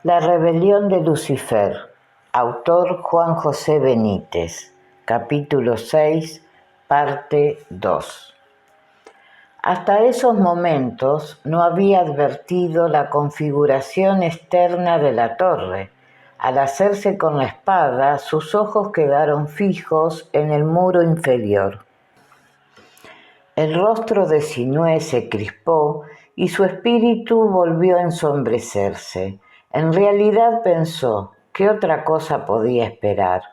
La rebelión de Lucifer. Autor Juan José Benítez. Capítulo 6, parte 2. Hasta esos momentos no había advertido la configuración externa de la torre. Al hacerse con la espada, sus ojos quedaron fijos en el muro inferior. El rostro de Sinué se crispó y su espíritu volvió a ensombrecerse. En realidad pensó, ¿qué otra cosa podía esperar?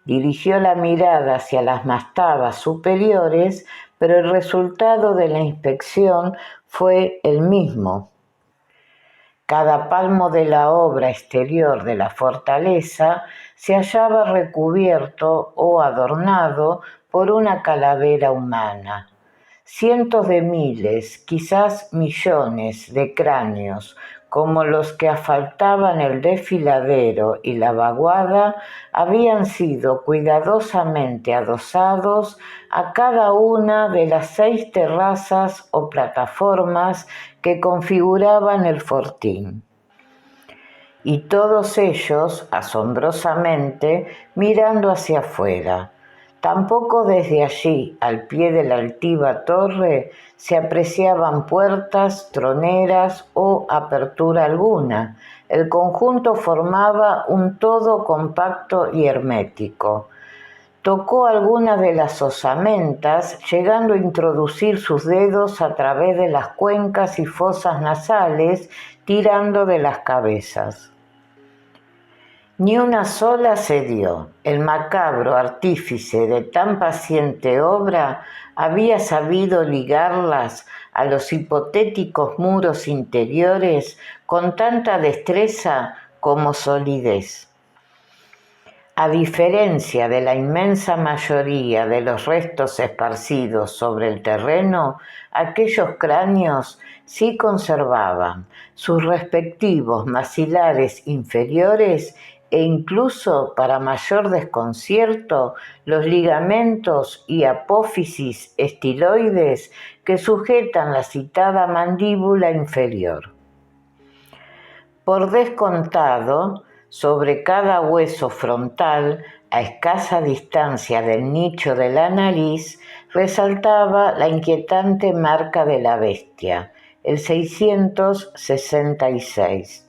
Dirigió la mirada hacia las mastabas superiores, pero el resultado de la inspección fue el mismo. Cada palmo de la obra exterior de la fortaleza se hallaba recubierto o adornado por una calavera humana. Cientos de miles, quizás millones de cráneos, como los que asfaltaban el desfiladero y la vaguada, habían sido cuidadosamente adosados a cada una de las 6 terrazas o plataformas que configuraban el fortín. Y todos ellos, asombrosamente, mirando hacia afuera. Tampoco desde allí, al pie de la altiva torre, se apreciaban puertas, troneras o apertura alguna. El conjunto formaba un todo compacto y hermético. Tocó algunas de las osamentas, llegando a introducir sus dedos a través de las cuencas y fosas nasales, tirando de las cabezas. Ni una sola cedió. El macabro artífice de tan paciente obra había sabido ligarlas a los hipotéticos muros interiores con tanta destreza como solidez. A diferencia de la inmensa mayoría de los restos esparcidos sobre el terreno, aquellos cráneos sí conservaban sus respectivos maxilares inferiores e incluso, para mayor desconcierto, los ligamentos y apófisis estiloides que sujetan la citada mandíbula inferior. Por descontado, sobre cada hueso frontal, a escasa distancia del nicho de la nariz, resaltaba la inquietante marca de la bestia, el 666.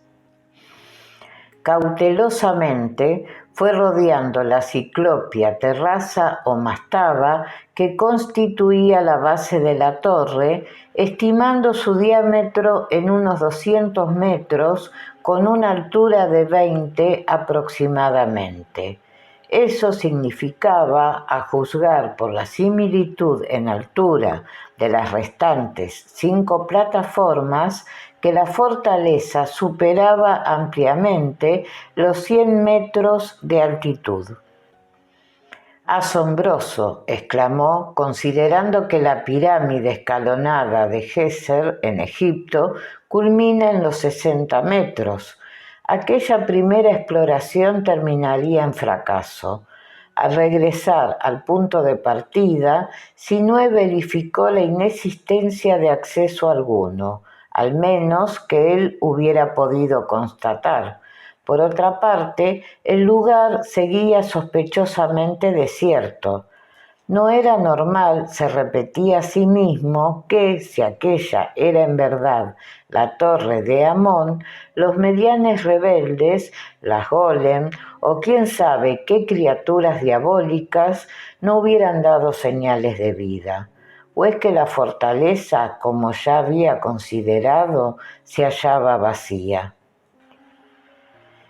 Cautelosamente fue rodeando la ciclópea terraza o mastaba que constituía la base de la torre, estimando su diámetro en unos 200 metros con una altura de 20 aproximadamente. Eso significaba, a juzgar por la similitud en altura de las restantes 5 plataformas, que la fortaleza superaba ampliamente los 100 metros de altitud. «Asombroso», exclamó, considerando que la pirámide escalonada de Djeser, en Egipto, culmina en los 60 metros. Aquella primera exploración terminaría en fracaso. Al regresar al punto de partida, Sinué verificó la inexistencia de acceso alguno, al menos que él hubiera podido constatar. Por otra parte, el lugar seguía sospechosamente desierto. No era normal, se repetía a sí mismo, que, si aquella era en verdad la torre de Amón, los medianes rebeldes, las golem o quién sabe qué criaturas diabólicas no hubieran dado señales de vida. ¿O es que la fortaleza, como ya había considerado, se hallaba vacía?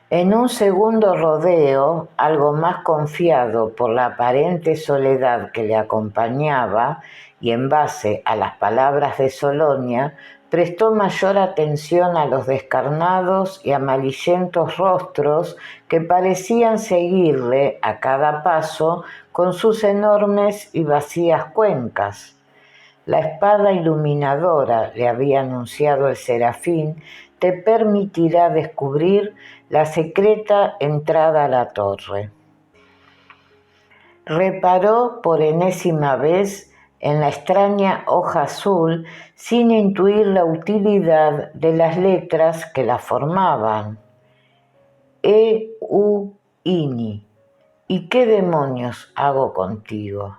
En un segundo rodeo, algo más confiado por la aparente soledad que le acompañaba y en base a las palabras de Solonia, prestó mayor atención a los descarnados y amarillentos rostros que parecían seguirle a cada paso con sus enormes y vacías cuencas. La espada iluminadora, le había anunciado el serafín, te permitirá descubrir la secreta entrada a la torre. Reparó por enésima vez en la extraña hoja azul sin intuir la utilidad de las letras que la formaban. ini. ¿Y qué demonios hago contigo?»,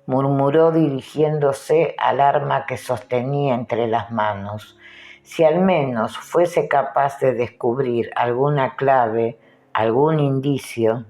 murmuró dirigiéndose al arma que sostenía entre las manos. Si al menos fuese capaz de descubrir alguna clave, algún indicio.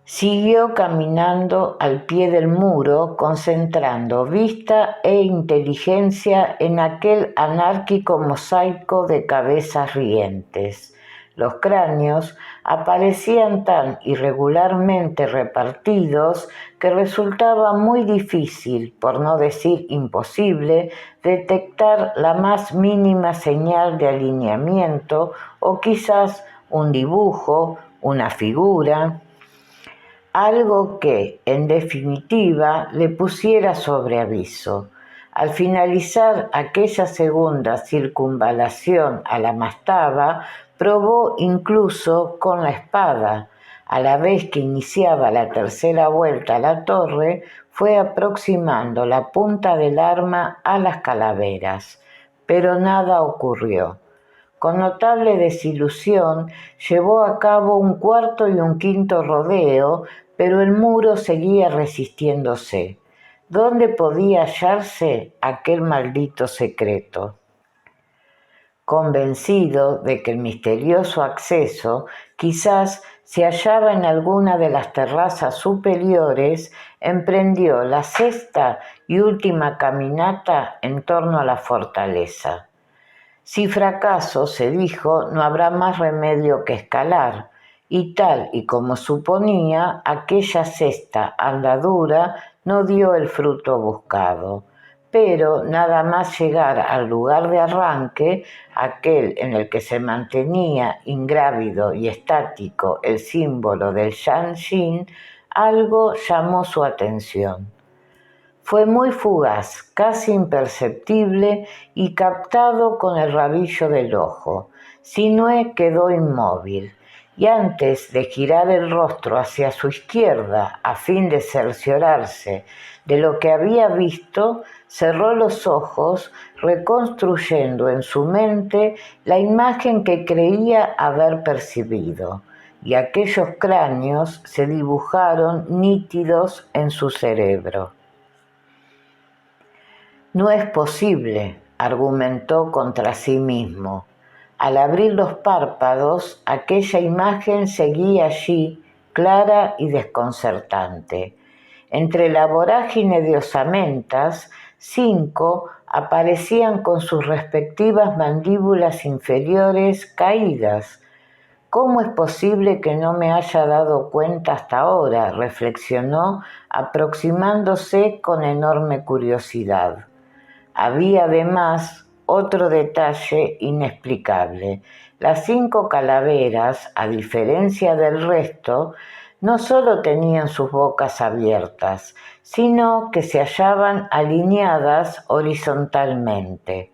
Siguió caminando al pie del muro, concentrando vista e inteligencia en aquel anárquico mosaico de cabezas rientes. Los cráneos aparecían tan irregularmente repartidos que resultaba muy difícil, por no decir imposible, detectar la más mínima señal de alineamiento o quizás un dibujo, una figura, algo que, en definitiva, le pusiera sobre aviso. Al finalizar aquella segunda circunvalación a la mastaba, probó incluso con la espada. A la vez que iniciaba la tercera vuelta a la torre, fue aproximando la punta del arma a las calaveras, pero nada ocurrió. Con notable desilusión, llevó a cabo un cuarto y un quinto rodeo, pero el muro seguía resistiéndose. ¿Dónde podía hallarse aquel maldito secreto? Convencido de que el misterioso acceso quizás se hallaba en alguna de las terrazas superiores, emprendió la sexta y última caminata en torno a la fortaleza. Si fracaso, se dijo, no habrá más remedio que escalar, y tal y como suponía, aquella sexta andadura no dio el fruto buscado. Pero nada más llegar al lugar de arranque, aquel en el que se mantenía ingrávido y estático el símbolo del Shanshin, algo llamó su atención. Fue muy fugaz, casi imperceptible y captado con el rabillo del ojo. Sinue quedó inmóvil y antes de girar el rostro hacia su izquierda a fin de cerciorarse de lo que había visto, cerró los ojos, reconstruyendo en su mente la imagen que creía haber percibido, y aquellos cráneos se dibujaron nítidos en su cerebro. No es posible, argumentó contra sí mismo. Al abrir los párpados, aquella imagen seguía allí, clara y desconcertante. Entre la vorágine de osamentas, 5 aparecían con sus respectivas mandíbulas inferiores caídas. ¿Cómo es posible que no me haya dado cuenta hasta ahora?, reflexionó, aproximándose con enorme curiosidad. Había además otro detalle inexplicable. Las 5 calaveras, a diferencia del resto, no solo tenían sus bocas abiertas, sino que se hallaban alineadas horizontalmente.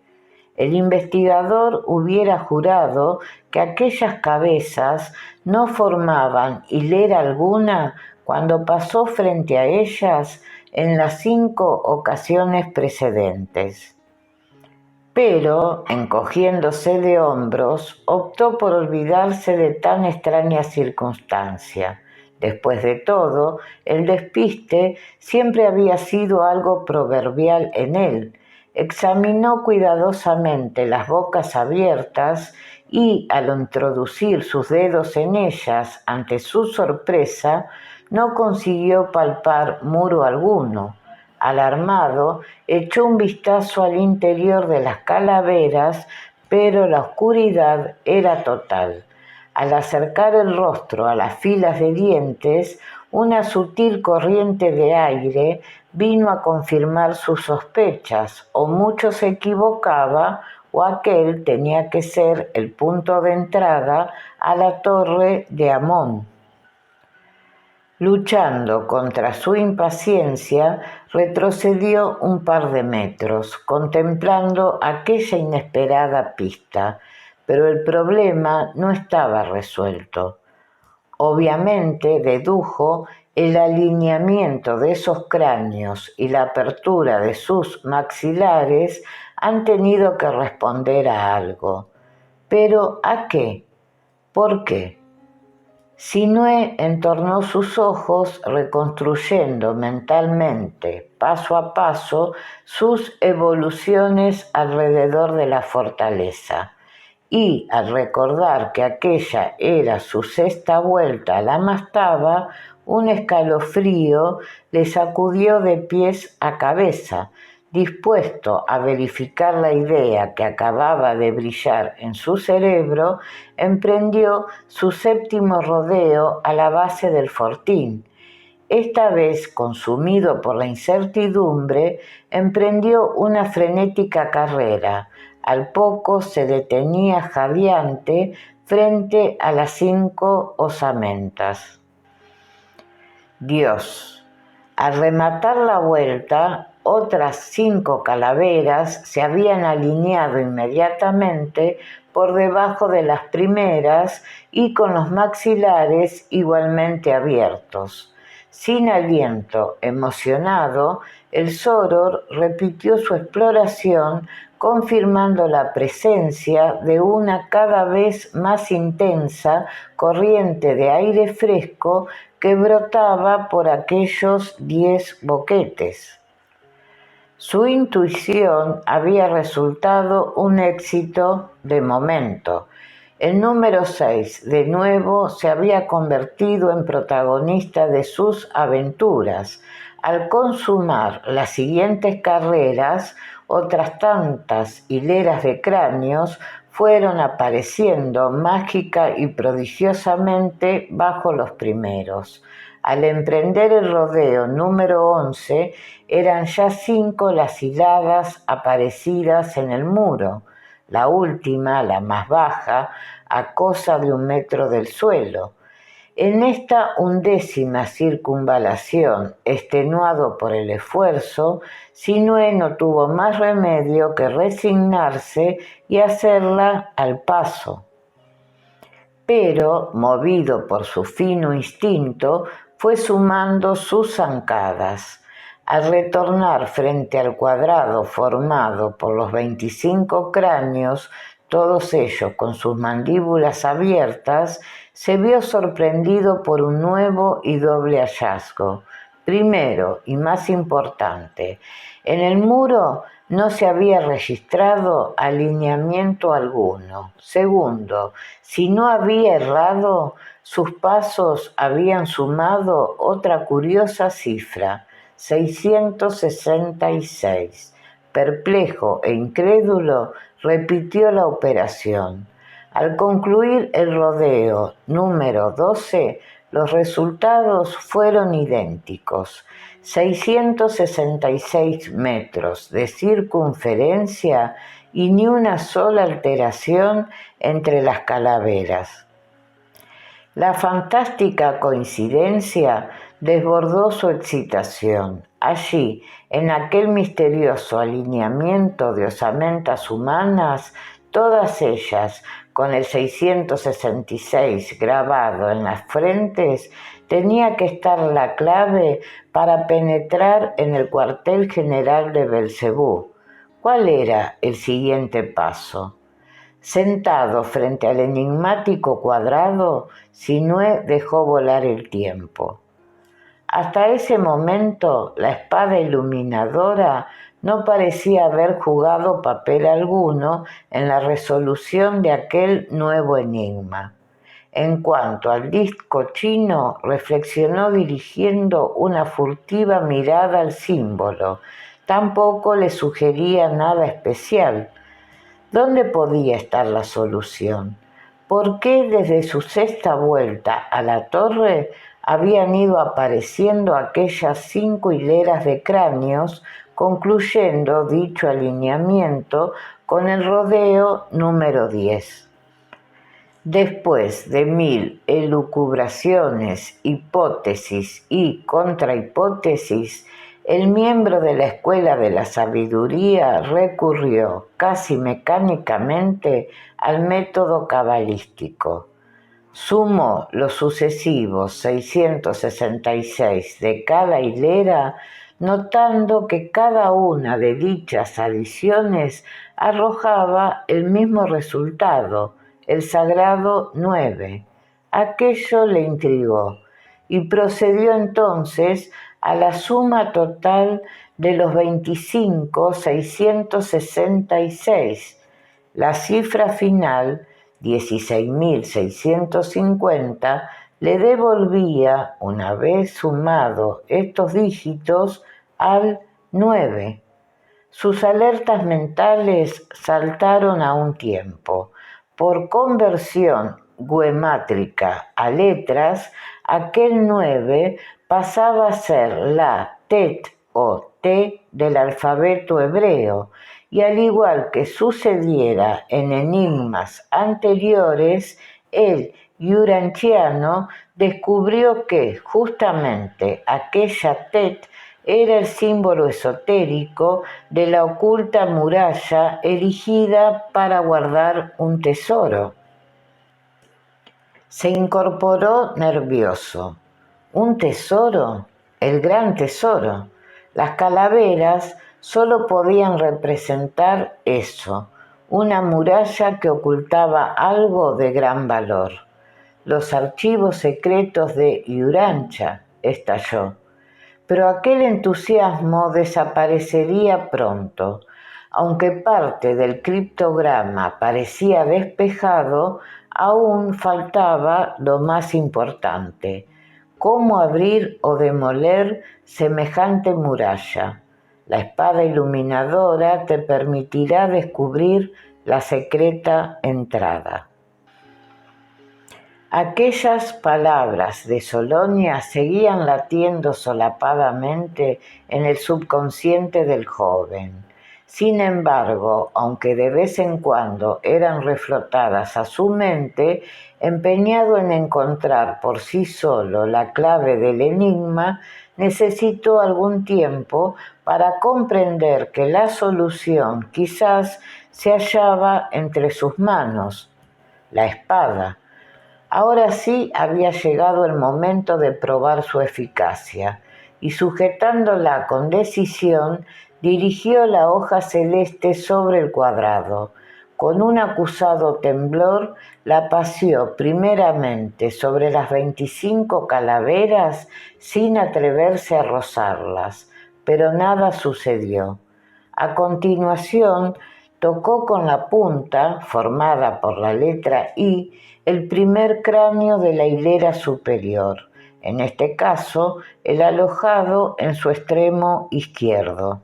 El investigador hubiera jurado que aquellas cabezas no formaban hilera alguna cuando pasó frente a ellas en las 5 ocasiones precedentes. Pero, encogiéndose de hombros, optó por olvidarse de tan extraña circunstancia. Después de todo, el despiste siempre había sido algo proverbial en él. Examinó cuidadosamente las bocas abiertas y, al introducir sus dedos en ellas, ante su sorpresa, no consiguió palpar muro alguno. Alarmado, echó un vistazo al interior de las calaveras, pero la oscuridad era total. Al acercar el rostro a las filas de dientes, una sutil corriente de aire vino a confirmar sus sospechas, o mucho se equivocaba, o aquel tenía que ser el punto de entrada a la torre de Amón. Luchando contra su impaciencia, retrocedió un par de metros, contemplando aquella inesperada pista, pero el problema no estaba resuelto. Obviamente, dedujo, el alineamiento de esos cráneos y la apertura de sus maxilares han tenido que responder a algo. ¿Pero a qué? ¿Por qué? Sinué entornó sus ojos reconstruyendo mentalmente, paso a paso, sus evoluciones alrededor de la fortaleza. Y al recordar que aquella era su sexta vuelta a la mastaba, un escalofrío le sacudió de pies a cabeza. Dispuesto a verificar la idea que acababa de brillar en su cerebro, emprendió su séptimo rodeo a la base del fortín. Esta vez, consumido por la incertidumbre, emprendió una frenética carrera. Al poco se detenía jadeante frente a las 5 osamentas. Dios. Al rematar la vuelta, otras 5 calaveras se habían alineado inmediatamente por debajo de las primeras y con los maxilares igualmente abiertos. Sin aliento, emocionado, el soror repitió su exploración, confirmando la presencia de una cada vez más intensa corriente de aire fresco que brotaba por aquellos 10 boquetes. Su intuición había resultado un éxito de momento. El número 6, de nuevo, se había convertido en protagonista de sus aventuras. Al consumar las siguientes carreras, otras tantas hileras de cráneos fueron apareciendo mágica y prodigiosamente bajo los primeros. Al emprender el rodeo número 11, eran ya 5 las hiladas aparecidas en el muro, la última, la más baja, a cosa de 1 metro del suelo. En esta 11ª circunvalación, extenuado por el esfuerzo, Sinué no tuvo más remedio que resignarse y hacerla al paso. Pero, movido por su fino instinto, fue sumando sus zancadas. Al retornar frente al cuadrado formado por los 25 cráneos, todos ellos con sus mandíbulas abiertas, se vio sorprendido por un nuevo y doble hallazgo. Primero, y más importante, en el muro no se había registrado alineamiento alguno. Segundo, si no había errado, sus pasos habían sumado otra curiosa cifra, 666. Perplejo e incrédulo, repitió la operación. Al concluir el rodeo número 12, los resultados fueron idénticos. 666 metros de circunferencia y ni una sola alteración entre las calaveras. La fantástica coincidencia desbordó su excitación. Allí, en aquel misterioso alineamiento de osamentas humanas, todas ellas con el 666 grabado en las frentes, tenía que estar la clave para penetrar en el cuartel general de Belcebú. ¿Cuál era el siguiente paso? Sentado frente al enigmático cuadrado, Sinué dejó volar el tiempo. Hasta ese momento, la espada iluminadora no parecía haber jugado papel alguno en la resolución de aquel nuevo enigma. En cuanto al disco chino, reflexionó dirigiendo una furtiva mirada al símbolo. Tampoco le sugería nada especial. ¿Dónde podía estar la solución? ¿Por qué desde su sexta vuelta a la torre habían ido apareciendo aquellas 5 hileras de cráneos, concluyendo dicho alineamiento con el rodeo número 10? Después de 1000 elucubraciones, hipótesis y contrahipótesis, el miembro de la Escuela de la Sabiduría recurrió casi mecánicamente al método cabalístico. Sumó los sucesivos 666 de cada hilera, notando que cada una de dichas adiciones arrojaba el mismo resultado, el sagrado 9. Aquello le intrigó y procedió entonces a la suma total de los 25.666. La cifra final, 16.650, le devolvía, una vez sumado estos dígitos, al 9. Sus alertas mentales saltaron a un tiempo. Por conversión geométrica a letras, aquel 9 pasaba a ser la tet o T del alfabeto hebreo, y al igual que sucediera en enigmas anteriores, el urantiano descubrió que justamente aquella tet era el símbolo esotérico de la oculta muralla erigida para guardar un tesoro. Se incorporó nervioso. ¿Un tesoro? El gran tesoro. Las calaveras solo podían representar eso, una muralla que ocultaba algo de gran valor. Los archivos secretos de Urantia, estalló. Pero aquel entusiasmo desaparecería pronto. Aunque parte del criptograma parecía despejado, aún faltaba lo más importante: cómo abrir o demoler semejante muralla. La espada iluminadora te permitirá descubrir la secreta entrada. Aquellas palabras de Solonia seguían latiendo solapadamente en el subconsciente del joven. Sin embargo, aunque de vez en cuando eran reflotadas a su mente, empeñado en encontrar por sí solo la clave del enigma, necesitó algún tiempo para comprender que la solución quizás se hallaba entre sus manos, la espada. Ahora sí había llegado el momento de probar su eficacia, y sujetándola con decisión, dirigió la hoja celeste sobre el cuadrado. Con un acusado temblor, la paseó primeramente sobre las 25 calaveras sin atreverse a rozarlas, pero nada sucedió. A continuación, tocó con la punta, formada por la letra I, el primer cráneo de la hilera superior, en este caso el alojado en su extremo izquierdo.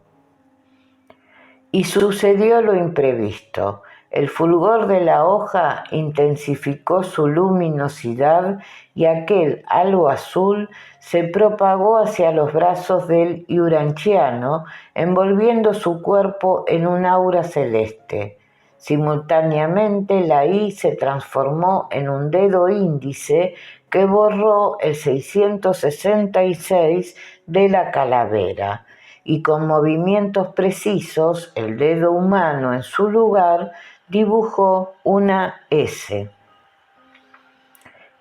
Y sucedió lo imprevisto. El fulgor de la hoja intensificó su luminosidad y aquel halo azul se propagó hacia los brazos del urantiano, envolviendo su cuerpo en un aura celeste. Simultáneamente la I se transformó en un dedo índice que borró el 666 de la calavera, y con movimientos precisos el dedo humano en su lugar dibujó una S.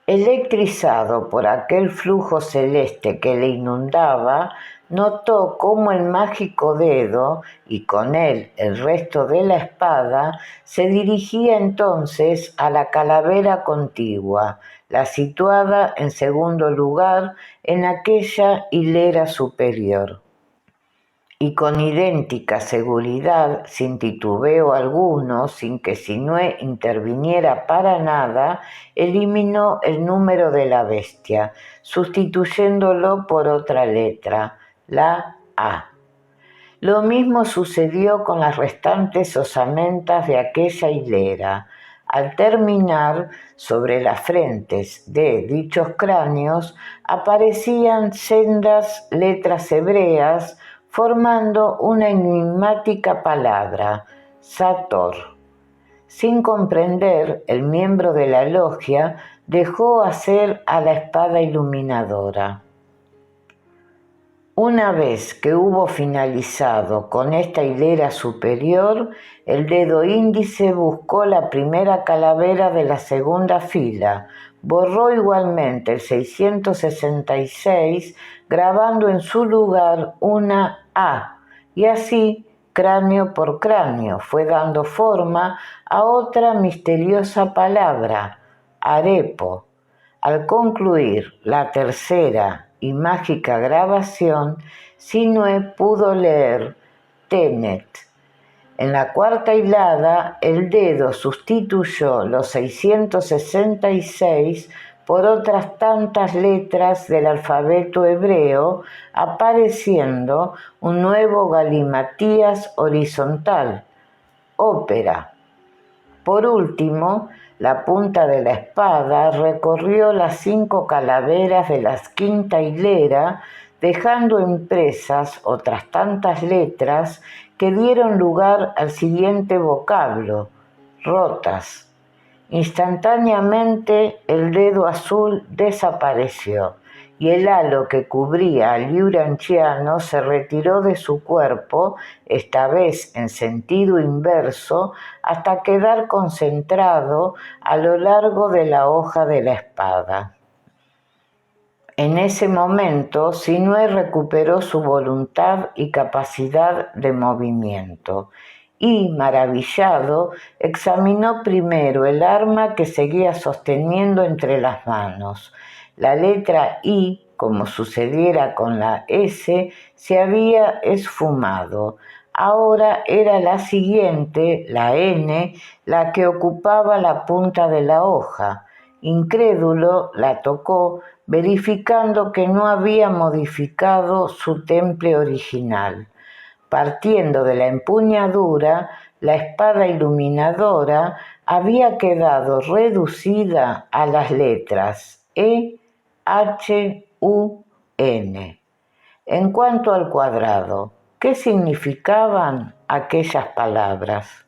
Electrizado por aquel flujo celeste que le inundaba, notó cómo el mágico dedo, y con él el resto de la espada, se dirigía entonces a la calavera contigua, la situada en segundo lugar en aquella hilera superior. Y con idéntica seguridad, sin titubeo alguno, sin que Sinué interviniera para nada, eliminó el número de la bestia, sustituyéndolo por otra letra, la A. Lo mismo sucedió con las restantes osamentas de aquella hilera. Al terminar, sobre las frentes de dichos cráneos aparecían sendas letras hebreas, formando una enigmática palabra, Sator. Sin comprender, el miembro de la logia dejó hacer a la espada iluminadora. Una vez que hubo finalizado con esta hilera superior, el dedo índice buscó la primera calavera de la segunda fila, borró igualmente el 666, grabando en su lugar una A, y así cráneo por cráneo, fue dando forma a otra misteriosa palabra, arepo. Al concluir la tercera y mágica grabación, Sinue pudo leer Tenet. En la cuarta hilada, el dedo sustituyó los 666 por otras tantas letras del alfabeto hebreo, apareciendo un nuevo galimatías horizontal, ópera. Por último, la punta de la espada recorrió las 5 calaveras de la quinta hilera, dejando impresas otras tantas letras que dieron lugar al siguiente vocablo, rotas. Instantáneamente el dedo azul desapareció y el halo que cubría al liuranciano se retiró de su cuerpo, esta vez en sentido inverso, hasta quedar concentrado a lo largo de la hoja de la espada. En ese momento, Sinue recuperó su voluntad y capacidad de movimiento y, maravillado, examinó primero el arma que seguía sosteniendo entre las manos. La letra I, como sucediera con la S, se había esfumado. Ahora era la siguiente, la N, la que ocupaba la punta de la hoja. Incrédulo, la tocó, verificando que no había modificado su temple original. Partiendo de la empuñadura, la espada iluminadora había quedado reducida a las letras E, H, U, N. En cuanto al cuadrado, ¿qué significaban aquellas palabras?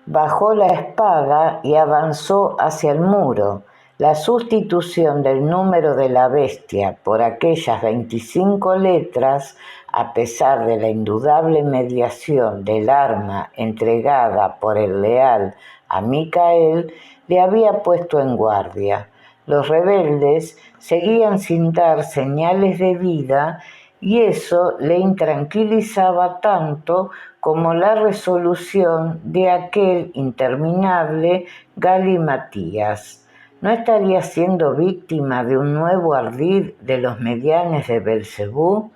Bajó la espada y avanzó hacia el muro. La sustitución del número de la bestia por aquellas 25 letras, a pesar de la indudable mediación del arma entregada por el leal a Micael, le había puesto en guardia. Los rebeldes seguían sin dar señales de vida y eso le intranquilizaba tanto como la resolución de aquel interminable galimatías. ¿No estaría siendo víctima de un nuevo ardid de los medianes de Belcebú?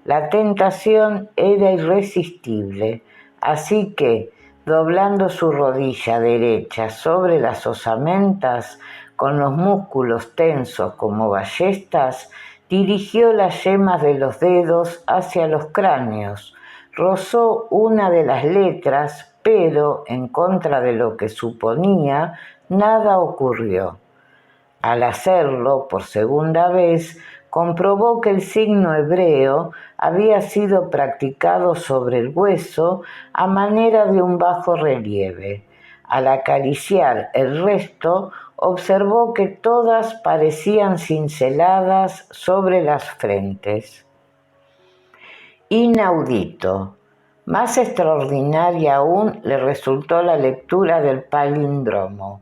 La tentación era irresistible, así que, doblando su rodilla derecha sobre las osamentas, con los músculos tensos como ballestas, dirigió las yemas de los dedos hacia los cráneos, rozó una de las letras, pero, en contra de lo que suponía, nada ocurrió. Al hacerlo por segunda vez, comprobó que el signo hebreo había sido practicado sobre el hueso a manera de un bajo relieve. Al acariciar el resto, observó que todas parecían cinceladas sobre las frentes. Inaudito. Más extraordinaria aún le resultó la lectura del palíndromo,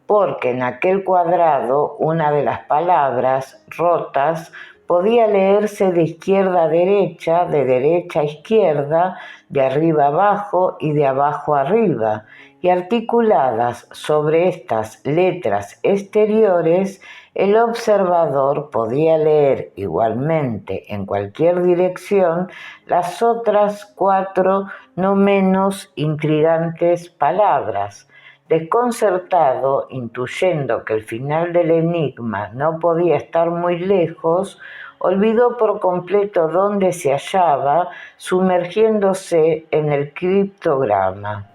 porque en aquel cuadrado una de las palabras, rotas, podía leerse de izquierda a derecha, de derecha a izquierda, de arriba a abajo y de abajo a arriba, y articuladas sobre estas letras exteriores, el observador podía leer igualmente en cualquier dirección las otras 4 no menos intrigantes palabras. Desconcertado, intuyendo que el final del enigma no podía estar muy lejos, olvidó por completo dónde se hallaba, sumergiéndose en el criptograma.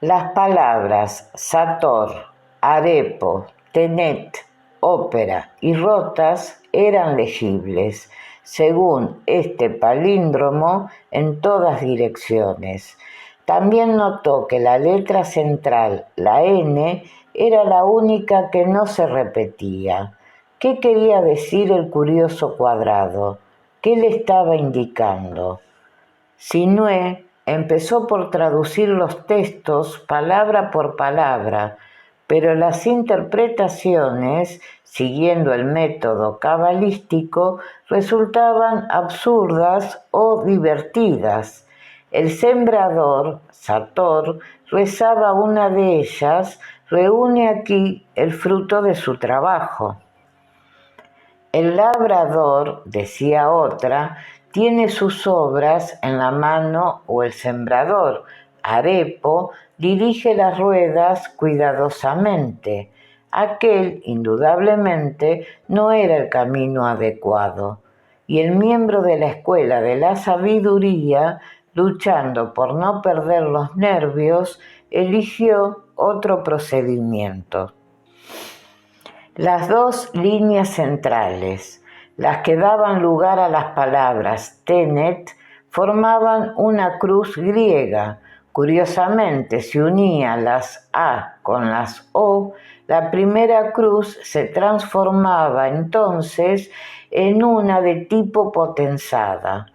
Las palabras Sator, Arepo, Tenet, ópera y rotas eran legibles, según este palíndromo, en todas direcciones. También notó que la letra central, la N, era la única que no se repetía. ¿Qué quería decir el curioso cuadrado? ¿Qué le estaba indicando? Sinue empezó por traducir los textos palabra por palabra, pero las interpretaciones, siguiendo el método cabalístico, resultaban absurdas o divertidas. El sembrador, Sator, rezaba una de ellas: reúne aquí el fruto de su trabajo. El labrador, decía otra, tiene sus obras en la mano, o el sembrador, Arepo, dirige las ruedas cuidadosamente. Aquel, indudablemente, no era el camino adecuado. Y el miembro de la escuela de la sabiduría, luchando por no perder los nervios, eligió otro procedimiento. Las dos líneas centrales, las que daban lugar a las palabras tenet, formaban una cruz griega. Curiosamente, si unía las A con las O, la primera cruz se transformaba entonces en una de tipo potenzada.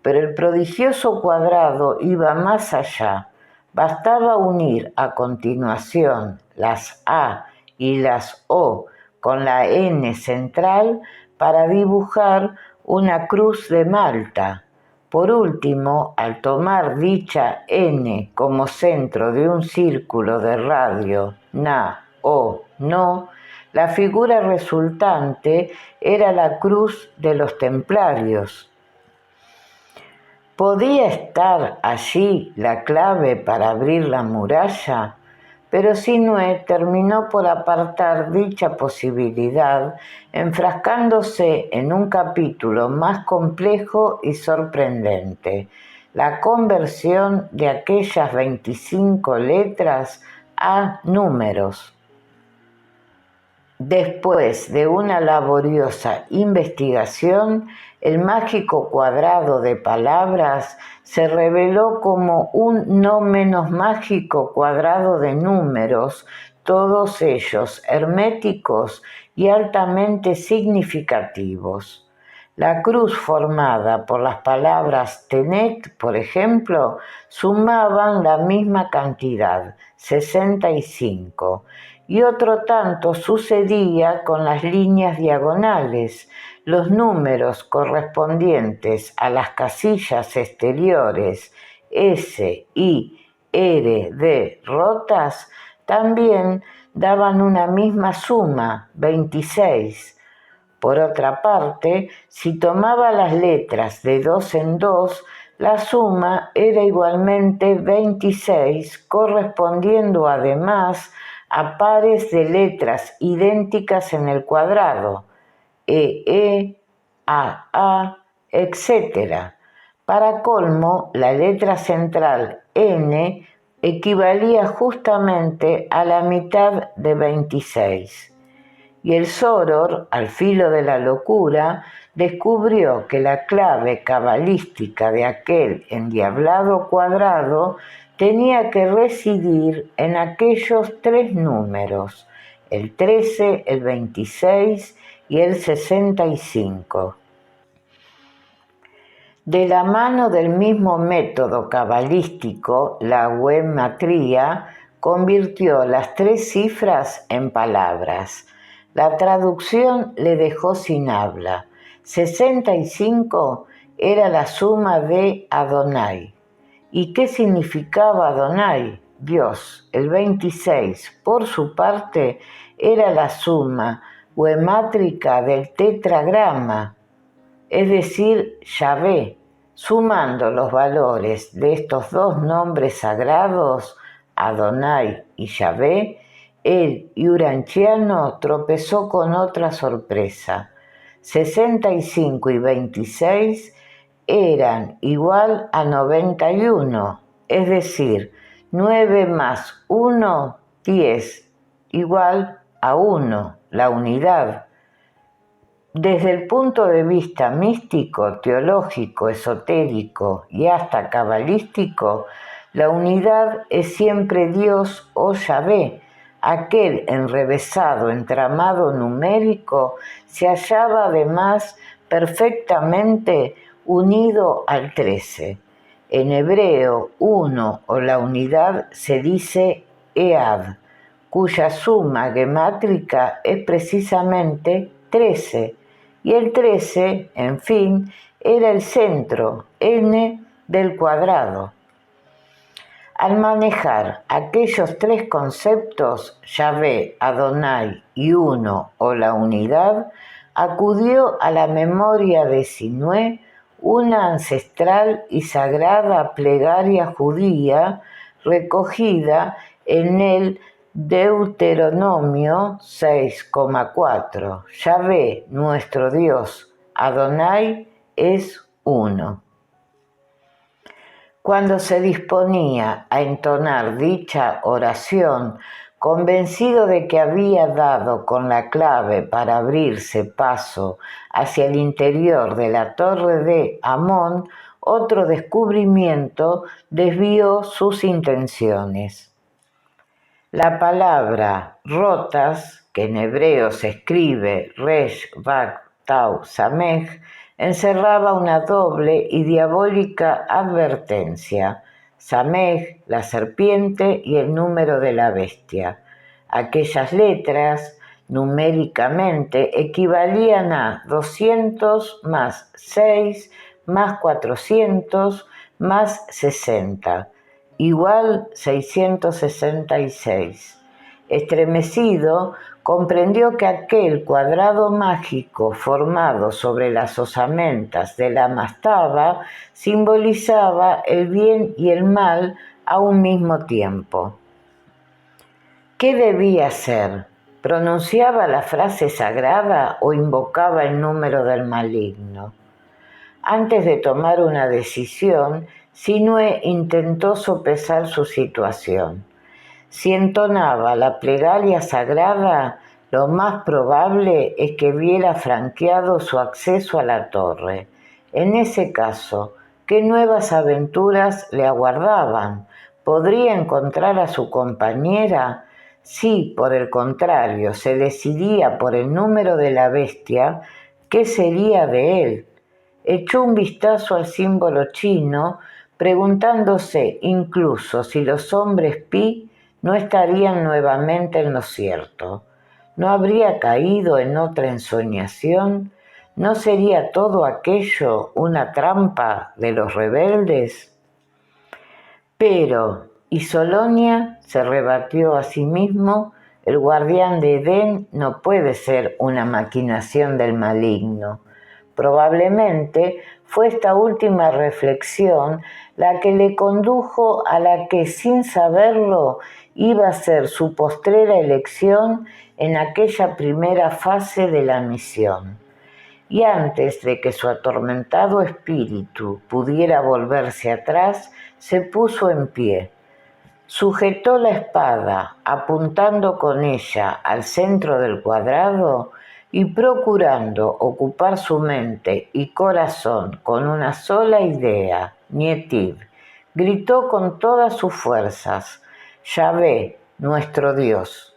Pero el prodigioso cuadrado iba más allá. Bastaba unir a continuación las A y las O con la N central para dibujar una cruz de Malta. Por último, al tomar dicha N como centro de un círculo de radio na o no, la figura resultante era la cruz de los templarios. ¿Podía estar allí la clave para abrir la muralla? Pero Sinué terminó por apartar dicha posibilidad, enfrascándose en un capítulo más complejo y sorprendente: la conversión de aquellas 25 letras a números. Después de una laboriosa investigación, el mágico cuadrado de palabras se reveló como un no menos mágico cuadrado de números, todos ellos herméticos y altamente significativos. La cruz formada por las palabras tenet, por ejemplo, sumaban la misma cantidad, 65, y otro tanto sucedía con las líneas diagonales. Los números correspondientes a las casillas exteriores S, I, R, D rotas también daban una misma suma, 26. Por otra parte, si tomaba las letras de dos en dos, la suma era igualmente 26, correspondiendo además a pares de letras idénticas en el cuadrado, A, etc. Para colmo, la letra central N equivalía justamente a la mitad de 26. Y el Soror, al filo de la locura, descubrió que la clave cabalística de aquel endiablado cuadrado tenía que residir en aquellos tres números: el 13, el 26 y el 65. De la mano del mismo método cabalístico, la gematría convirtió las tres cifras en palabras. La traducción le dejó sin habla. 65 era la suma de Adonai. ¿Y qué significaba Adonai? Dios. El 26, por su parte, era la suma gemátrica del tetragrama, es decir, Yahvé. Sumando los valores de estos dos nombres sagrados, Adonai y Yahvé, el uranchiano tropezó con otra sorpresa. 65 y 26 eran igual a 91, es decir, 9 más 1, 10, igual a 1, la unidad. Desde el punto de vista místico, teológico, esotérico y hasta cabalístico, la unidad es siempre Dios o Yahvé. Aquel enrevesado entramado numérico se hallaba además perfectamente unido al 13. En hebreo, uno o la unidad se dice Ead. cuya suma gemátrica es precisamente 13, y el 13, en fin, era el centro, n, del cuadrado. Al manejar aquellos tres conceptos, Yahvé, Adonai y uno o la unidad, acudió a la memoria de Sinué una ancestral y sagrada plegaria judía recogida en el Deuteronomio 6,4. Yahvé, nuestro Dios, Adonai, es uno. Cuando se disponía a entonar dicha oración, convencido de que había dado con la clave para abrirse paso hacia el interior de la torre de Amón, otro descubrimiento desvió sus intenciones. La palabra rotas, que en hebreo se escribe resh, vav, tau, samej, encerraba una doble y diabólica advertencia: Samej, la serpiente, y el número de la bestia. Aquellas letras, numéricamente, equivalían a 200 más 6 más 400 más 60, igual 666. Estremecido, comprendió que aquel cuadrado mágico formado sobre las osamentas de la mastaba simbolizaba el bien y el mal a un mismo tiempo. ¿Qué debía hacer? ¿Pronunciaba la frase sagrada o invocaba el número del maligno? Antes de tomar una decisión, Sinué intentó sopesar su situación. Si entonaba la plegaria sagrada, lo más probable es que viera franqueado su acceso a la torre. En ese caso, ¿qué nuevas aventuras le aguardaban? ¿Podría encontrar a su compañera? Si, por el contrario, se decidía por el número de la bestia, ¿qué sería de él? Echó un vistazo al símbolo chino, preguntándose incluso si los hombres pi no estarían nuevamente en lo cierto. ¿No habría caído en otra ensoñación? ¿No sería todo aquello una trampa de los rebeldes? Pero, ¿y Solonia? Se rebatió a sí mismo. El guardián de Edén no puede ser una maquinación del maligno. Probablemente fue esta última reflexión la que le condujo a la que, sin saberlo, iba a ser su postrera elección en aquella primera fase de la misión. Y antes de que su atormentado espíritu pudiera volverse atrás, se puso en pie. Sujetó la espada, apuntando con ella al centro del cuadrado y procurando ocupar su mente y corazón con una sola idea, Nietiv, gritó con todas sus fuerzas: Yahvé, nuestro Dios.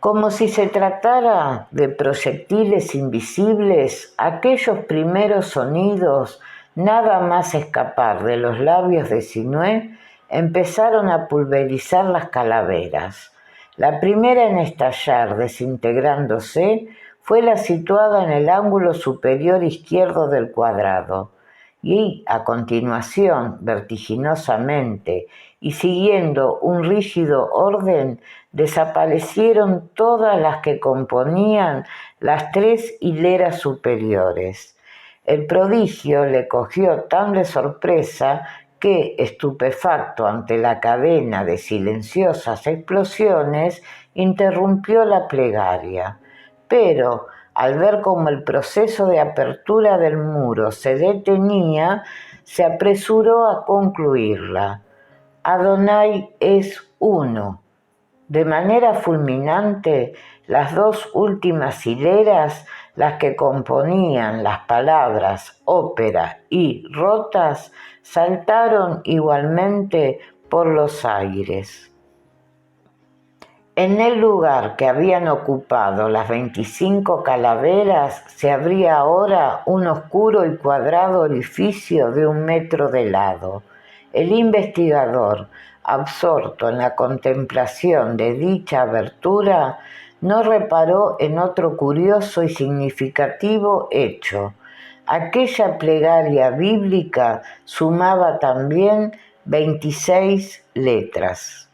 Como si se tratara de proyectiles invisibles, aquellos primeros sonidos, nada más escapar de los labios de Sinué, empezaron a pulverizar las calaveras. La primera en estallar, desintegrándose, fue la situada en el ángulo superior izquierdo del cuadrado. Y, a continuación, vertiginosamente, y siguiendo un rígido orden, desaparecieron todas las que componían las tres hileras superiores. El prodigio le cogió tan de sorpresa que, estupefacto ante la cadena de silenciosas explosiones, interrumpió la plegaria. Pero, al ver cómo el proceso de apertura del muro se detenía, se apresuró a concluirla. Adonai es uno. De manera fulminante, las dos últimas hileras, las que componían las palabras ópera y rotas, saltaron igualmente por los aires. En el lugar que habían ocupado las 25 calaveras se abría ahora un oscuro y cuadrado orificio de 1 metro de lado. El investigador, absorto en la contemplación de dicha abertura, no reparó en otro curioso y significativo hecho. Aquella plegaria bíblica sumaba también 26 letras.